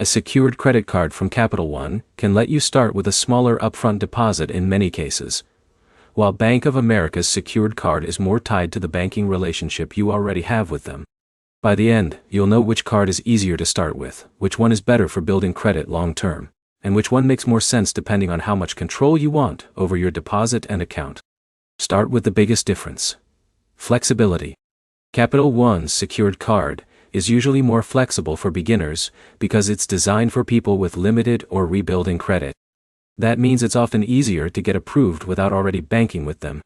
A secured credit card from Capital One can let you start with a smaller upfront deposit in many cases, while Bank of America's secured card is more tied to the banking relationship you already have with them. By the end, you'll know which card is easier to start with, which one is better for building credit long term, and which one makes more sense depending on how much control you want over your deposit and account. Start with the biggest difference. Flexibility. Capital One's secured card is usually more flexible for beginners because it's designed for people with limited or rebuilding credit. That means it's often easier to get approved without already banking with them.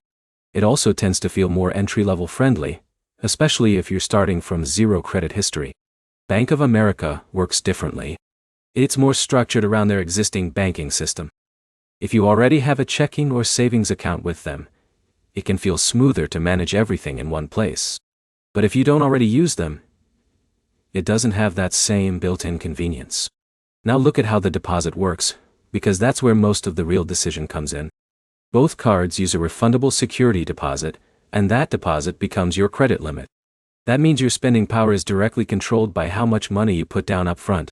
It also tends to feel more entry-level friendly, especially if you're starting from zero credit history. Bank of America works differently. It's more structured around their existing banking system. If you already have a checking or savings account with them, it can feel smoother to manage everything in one place. But if you don't already use them, it doesn't have that same built-in convenience. Now look at how the deposit works, because that's where most of the real decision comes in. Both cards use a refundable security deposit, and that deposit becomes your credit limit. That means your spending power is directly controlled by how much money you put down up front.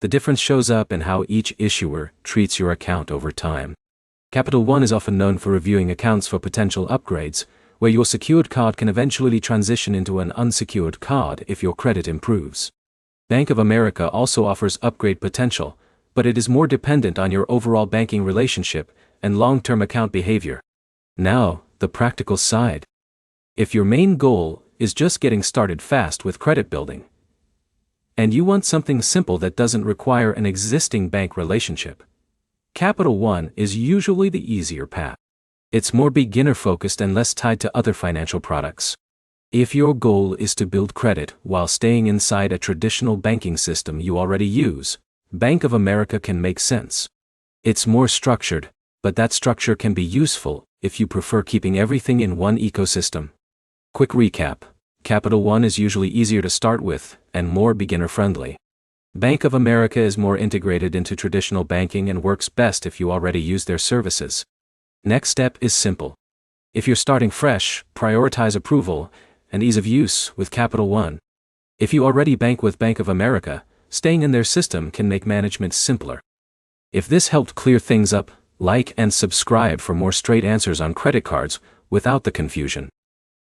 The difference shows up in how each issuer treats your account over time. Capital One is often known for reviewing accounts for potential upgrades, where your secured card can eventually transition into an unsecured card if your credit improves. Bank of America also offers upgrade potential, but it is more dependent on your overall banking relationship and long-term account behavior. Now, the practical side. If your main goal is just getting started fast with credit building, and you want something simple that doesn't require an existing bank relationship, Capital One is usually the easier path. It's more beginner-focused and less tied to other financial products. If your goal is to build credit while staying inside a traditional banking system you already use, Bank of America can make sense. It's more structured, but that structure can be useful if you prefer keeping everything in one ecosystem. Quick recap. Capital One is usually easier to start with and more beginner-friendly. Bank of America is more integrated into traditional banking and works best if you already use their services. Next step is simple. If you're starting fresh, prioritize approval and ease of use with Capital One. If you already bank with Bank of America, staying in their system can make management simpler. If this helped clear things up, like and subscribe for more straight answers on credit cards without the confusion.